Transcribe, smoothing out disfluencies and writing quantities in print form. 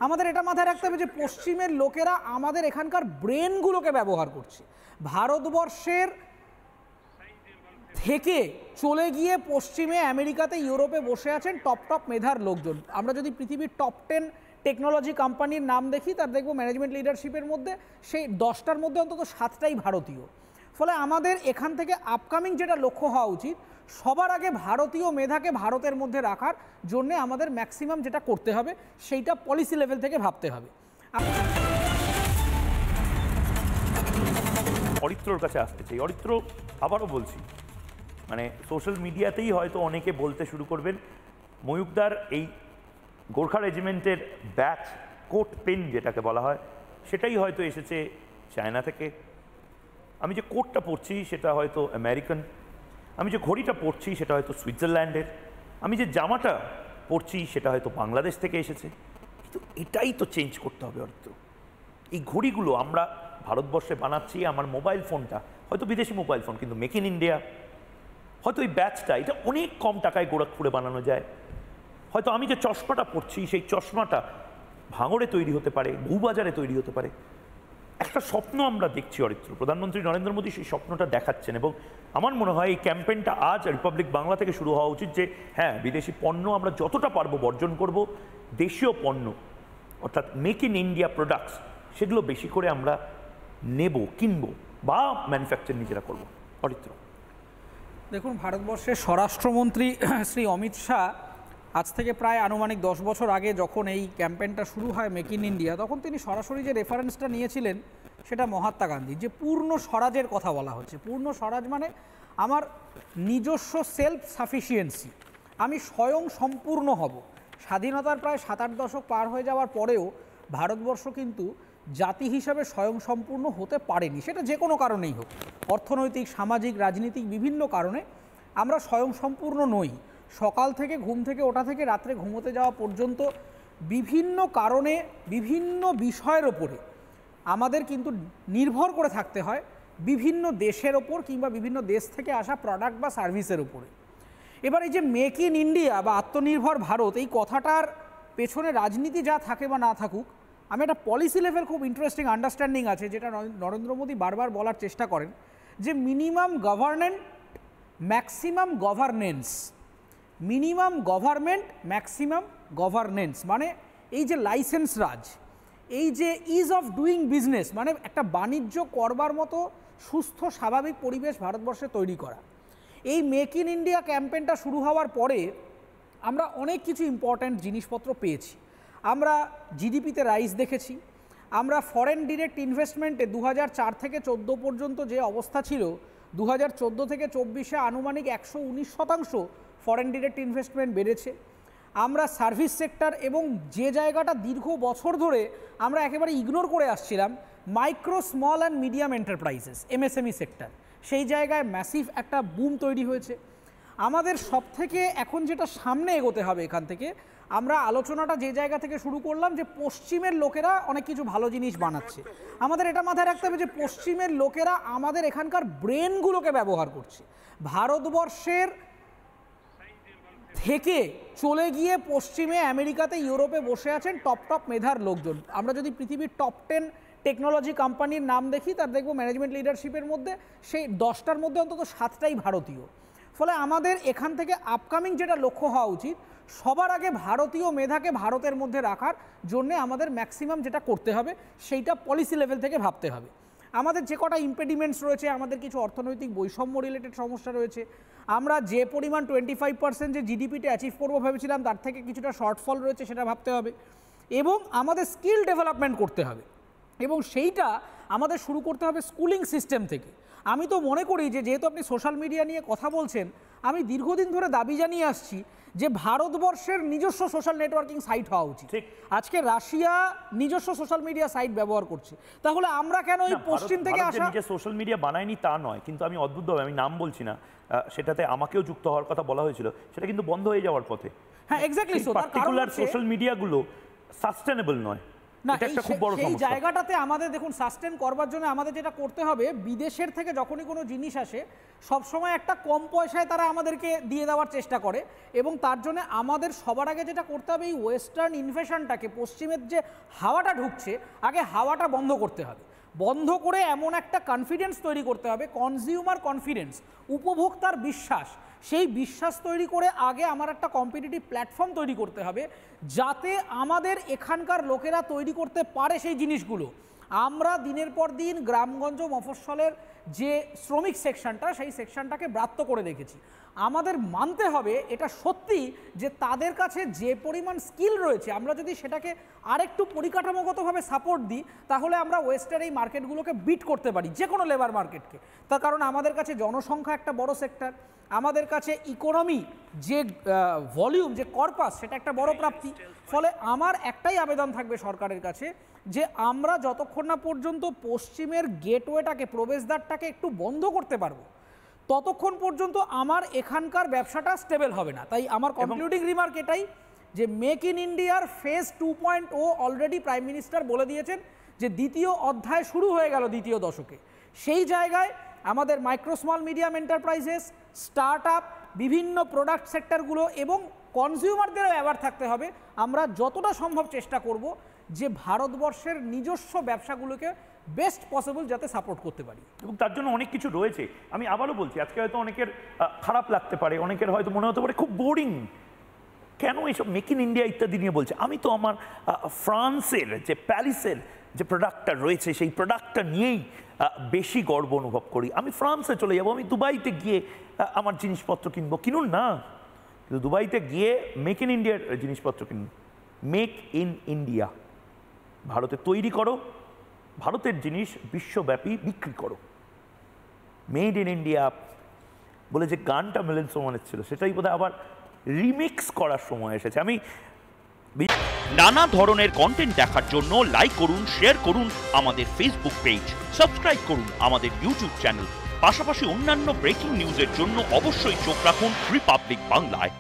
আমাদের এটা মাথায় রাখতে হবে যে পশ্চিমের লোকেরা আমাদের এখানকার ব্রেনগুলোকে ব্যবহার করছে। ভারতবর্ষের থেকে চলে গিয়ে পশ্চিমে আমেরিকাতে ইউরোপে বসে আছেন টপ মেধার লোকজন। আমরা যদি পৃথিবীর টপ 10 টেকনোলজি কোম্পানির নাম দেখি, তার দেখব ম্যানেজমেন্ট লিডারশিপের মধ্যে সেই 10টার মধ্যে অন্তত 7টাই ভারতীয়। ফলে আমাদের এখান থেকে আপকামিং যেটা লক্ষ্য হওয়া উচিত, সবার আগে ভারতীয় মেধাকে ভারতের মধ্যে রাখার জন্যে আমাদের ম্যাক্সিমাম যেটা করতে হবে সেইটা পলিসি লেভেল থেকে ভাবতে হবে। অরিত্রর কাছে আসতে চাই। অরিত্র, আবারও বলছি, মানে সোশ্যাল মিডিয়াতেই হয়তো অনেকে বলতে শুরু করবেন ময়ূকদার এই গোর্খা রেজিমেন্টের ব্যাচ কোট পেন যেটাকে বলা হয় সেটাই হয়তো এসেছে চায়না থেকে। আমি যে কোটটা পরছি সেটা হয়তো আমেরিকান, আমি যে ঘড়িটা পরছি সেটা হয়তো সুইজারল্যান্ডের, আমি যে জামাটা পরছি সেটা হয়তো বাংলাদেশ থেকে এসেছে। কিন্তু এটাই তো চেঞ্জ করতে হবে অরিত্র। এই ঘড়িগুলো আমরা ভারতবর্ষে বানাচ্ছি, আমার মোবাইল ফোনটা হয়তো বিদেশি মোবাইল ফোন, কিন্তু মেক ইন ইন্ডিয়া। হয়তো এই ব্যাচটা এটা অনেক কম টাকায় গোরখপুরে বানানো যায়। হয়তো আমি যে চশমাটা পরছি সেই চশমাটা ভাঙড়ে তৈরি হতে পারে, বউবাজারে তৈরি হতে পারে। একটা স্বপ্ন আমরা দেখছি অরিত্র, প্রধানমন্ত্রী নরেন্দ্র মোদী সেই স্বপ্নটা দেখাচ্ছেন এবং আমার মনে হয় এই ক্যাম্পেইনটা আজ রিপাবলিক বাংলা থেকে শুরু হওয়া উচিত যে হ্যাঁ, বিদেশি পণ্য আমরা যতটা পারবো বর্জন করব, দেশীয় পণ্য অর্থাৎ মেক ইন ইন্ডিয়া প্রোডাক্টস সেগুলো বেশি করে আমরা নেব, কিনবো বা ম্যানুফ্যাকচার নিজেরা করবো। অরিত্র, দেখুন, ভারতবর্ষের স্বরাষ্ট্রমন্ত্রী শ্রী অমিত শাহ আজ থেকে প্রায় আনুমানিক 10 বছর আগে যখন এই ক্যাম্পেইনটা শুরু হয় মেক ইন ইন্ডিয়া, তখন তিনি সরাসরি যে রেফারেন্সটা নিয়েছিলেন সেটা মহাত্মা গান্ধী, যে পূর্ণ স্বরাজের কথা বলা হচ্ছে। পূর্ণ স্বরাজ মানে আমার নিজস্ব সেলফ সাফিসিয়েন্সি, আমি স্বয়ং সম্পূর্ণ হব। স্বাধীনতার প্রায় 7-8 দশক পার হয়ে যাওয়ার পরেও ভারতবর্ষ কিন্তু জাতি হিসাবে স্বয়ংসম্পূর্ণ হতে পারেনি। সেটা যে কোনো কারণেই হোক, অর্থনৈতিক, সামাজিক, রাজনীতিক বিভিন্ন কারণে আমরা স্বয়ংসম্পূর্ণ নই। সকাল থেকে ঘুম থেকে ওঠা থেকে রাত্রে ঘুমোতে যাওয়া পর্যন্ত বিভিন্ন কারণে বিভিন্ন বিষয়ের ওপরে আমাদের কিন্তু নির্ভর করে থাকতে হয় বিভিন্ন দেশের ওপর কিংবা বিভিন্ন দেশ থেকে আসা প্রোডাক্ট বা সার্ভিসের ওপরে। এবার এই যে মেক ইন ইন্ডিয়া বা আত্মনির্ভর ভারত, এই কথাটার পেছনে রাজনীতি যা থাকে বা না থাকুক, আমি একটা পলিসি লেভেল খুব ইন্টারেস্টিং আন্ডারস্ট্যান্ডিং আছে যেটা নরেন্দ্র মোদী বারবার বলার চেষ্টা করেন, যে minimum government maximum governance, minimum government maximum governance, মানে এই যে লাইসেন্স রাজ, এই যে ইজ অফ ডুইং বিজনেস, মানে একটা বাণিজ্য করবার মতো সুস্থ স্বাভাবিক পরিবেশ ভারতবর্ষে তৈরি করা। এই মেক ইন ইন্ডিয়া ক্যাম্পেইনটা শুরু হওয়ার পরে আমরা অনেক কিছু ইম্পর্ট্যান্ট জিনিসপত্র পেয়েছি। আমরা জিডিপিতে রাইজ দেখেছি, আমরা ফরেন ডিরেক্ট ইনভেস্টমেন্টে 2004 থেকে 14 পর্যন্ত যে অবস্থা ছিল, 2014 থেকে 24-এ আনুমানিক 119% ফরেন ডিরেক্ট ইনভেস্টমেন্ট বেড়েছে। আমরা সার্ভিস সেক্টর এবং যে জায়গাটা দীর্ঘ বছর ধরে আমরা একেবারে ইগনোর করে আসছিলাম, micro small and medium enterprises, MSME sector, সেই জায়গায় ম্যাসিভ একটা বুম তৈরি হয়েছে। আমাদের সব থেকে এখন যেটা সামনে এগোতে হবে এখান থেকে, আমরা আলোচনাটা যে জায়গা থেকে শুরু করলাম যে পশ্চিমের লোকেরা অনেক কিছু ভালো জিনিস বানাচ্ছে, আমাদের এটা মাথায় রাখতে হবে যে পশ্চিমের লোকেরা আমাদের এখানকার ব্রেনগুলোকে ব্যবহার করছে। ভারতবর্ষের থেকে চলে গিয়ে পশ্চিমে আমেরিকাতে ইউরোপে বসে আছেন টপ মেধার লোকজন। আমরা যদি পৃথিবীর টপ 10 টেকনোলজি কোম্পানির নাম দেখি, তার দেখব ম্যানেজমেন্ট লিডারশিপের মধ্যে সেই 10টার মধ্যে অন্তত 7টাই ভারতীয়। ফলে আমাদের এখান থেকে আপকামিং যেটা লক্ষ্য হওয়া উচিত, সবার আগে ভারতীয় মেধাকে ভারতের মধ্যে রাখার জন্যে আমাদের ম্যাক্সিমাম যেটা করতে হবে সেইটা পলিসি লেভেল থেকে ভাবতে হবে। আমাদের যে কটা ইম্পেডিমেন্টস রয়েছে, আমাদের কিছু অর্থনৈতিক বৈষম্য রিলেটেড সমস্যা রয়েছে, আমরা যে পরিমাণ 25% যে জিডিপিতে অ্যাচিভ করবো ভেবেছিলাম তার থেকে কিছুটা শর্টফল রয়েছে, সেটা ভাবতে হবে এবং আমাদের স্কিল ডেভেলপমেন্ট করতে হবে এবং সেইটা আমাদের শুরু করতে হবে স্কুলিং সিস্টেম থেকে। আমি তো মনে করি যে যেহেতু আপনি সোশ্যাল মিডিয়া নিয়ে কথা বলছেন, আমি দীর্ঘদিন ধরে দাবি জানিয়ে আসছি যে ভারতবর্ষের নিজস্ব সোশ্যাল নেটওয়ার্কিং সাইট হওয়া উচিত। আজকে রাশিয়া নিজস্ব সোশ্যাল মিডিয়া সাইট ব্যবহার করছে, তাহলে আমরা কেন এই পশ্চিম থেকে আসা নিজে সোশ্যাল মিডিয়া বানায়নি তা নয়, কিন্তু আমি অদ্ভুতভাবে, আমি নাম বলছি না, সেটাতে আমাকেও যুক্ত হওয়ার কথা বলা হয়েছিল, সেটা কিন্তু বন্ধ হয়ে যাওয়ার পথে। হ্যাঁ, এক্স্যাক্টলি। সো পার্টিকুলার সোশ্যাল মিডিয়াগুলো সাস্টেনেবল নয়। না, এটা একটা খুব বড় সেই সমস্যা। জায়গাটাতে আমাদের দেখুন সাস্টেন করবার জন্য আমাদের যেটা করতে হবে, বিদেশের থেকে যখনই কোনো জিনিস আসে সবসময় একটা কম পয়সায় তারা আমাদেরকে দিয়ে দেওয়ার চেষ্টা করে, এবং তার জন্য আমাদের সবার আগে যেটা করতে হবে, এই ওয়েস্টার্ন ইনভেশনটাকে, পশ্চিমের যে হাওয়াটা ঢুকছে, আগে হাওয়াটা বন্ধ করতে হবে। বন্ধ করে এমন একটা কনফিডেন্স তৈরি করতে হবে, কনজিউমার কনফিডেন্স, উপভোক্তার বিশ্বাস, সেই বিশ্বাস তৈরি করে আগে আমার একটা কম্পিটিটিভ প্ল্যাটফর্ম তৈরি করতে হবে, যাতে আমাদের এখানকার লোকেরা তৈরি করতে পারে সেই জিনিসগুলো। আমরা দিনের পর দিন গ্রামগঞ্জ মফস্বলের যে শ্রমিক সেকশনটা, সেই সেকশনটাকে ব্রাত্য করে রেখেছি। আমাদের মানতে হবে এটা সত্যি যে তাদের কাছে যে পরিমাণ স্কিল রয়েছে, আমরা যদি সেটাকে আরেকটু পরিকাঠামোগতভাবে সাপোর্ট দিই, তাহলে আমরা ওয়েস্টের এই মার্কেটগুলোকে বিট করতে পারি, যে কোনো লেবার মার্কেটকে। তার কারণ আমাদের কাছে জনসংখ্যা একটা বড় সেক্টর, আমাদের কাছে ইকোনমি যে ভলিউম, যে কর্পাস, সেটা একটা বড় প্রাপ্তি। ফলে আমার একটাই আবেদন থাকবে সরকারের কাছে, যে আমরা যতক্ষণ না পর্যন্ত পশ্চিমের গেটওয়েটাকে, প্রবেশদ্বারটাকে একটু বন্ধ করতে পারবো, ততক্ষণ পর্যন্ত আমার এখানকার ব্যবসাটা স্টেবল হবে না। তাই আমার কনক্লুডিং রিমার্ক এটাই, যে মেক ইন ইন্ডিয়ার ফেজ 2.0 অলরেডি প্রাইম মিনিস্টার বলে দিয়েছেন যে দ্বিতীয় অধ্যায় শুরু হয়ে গেল দ্বিতীয় দশকে। সেই জায়গায় আমাদের micro small medium enterprises, start up, বিভিন্ন প্রোডাক্ট সেক্টরগুলো এবং কনজিউমারদেরও অ্যাওয়ার থাকতে হবে। আমরা যতটা সম্ভব চেষ্টা করব যে ভারতবর্ষের নিজস্ব ব্যবসাগুলোকে বেস্ট পসিবল যাতে সাপোর্ট করতে পারি, এবং তার জন্য অনেক কিছু রয়েছে। আমি আবারও বলছি, আজকে হয়তো অনেকের খারাপ লাগতে পারে, অনেকের হয়তো মনে হতে পারে খুব বোরিং, কেন এইসব মেক ইন ইন্ডিয়া ইত্যাদি নিয়ে বলছে। আমি তো আমার ফ্রান্সের যে প্যারিসের যে প্রোডাক্টটা রয়েছে, সেই প্রোডাক্টটা নিয়েই বেশি গর্ব অনুভব করি। আমি ফ্রান্সে চলে যাব, আমি দুবাইতে গিয়ে আমার জিনিসপত্র কিনবো, কিনুন না, কিন্তু দুবাইতে গিয়ে মেক ইন ইন্ডিয়ার জিনিসপত্র কিনুন। মেক ইন ইন্ডিয়া, ভারতে তৈরি করো, ভারতের জিনিস বিশ্বব্যাপী বিক্রি করো। মেড ইন ইন্ডিয়া বলে যে গানটা মিলিন্দ সোমানের ছিল, সেটাই বোধহয় আবার রিমিক্স করার সময় এসেছে। আমি নানা ধরনের কন্টেন্ট দেখার জন্য লাইক করুন, শেয়ার করুন আমাদের ফেসবুক পেজ, সাবস্ক্রাইব করুন আমাদের ইউটিউব চ্যানেল। পাশাপাশি অন্যান্য ব্রেকিং নিউজের জন্য অবশ্যই চোখ রাখুন রিপাবলিক বাংলায়।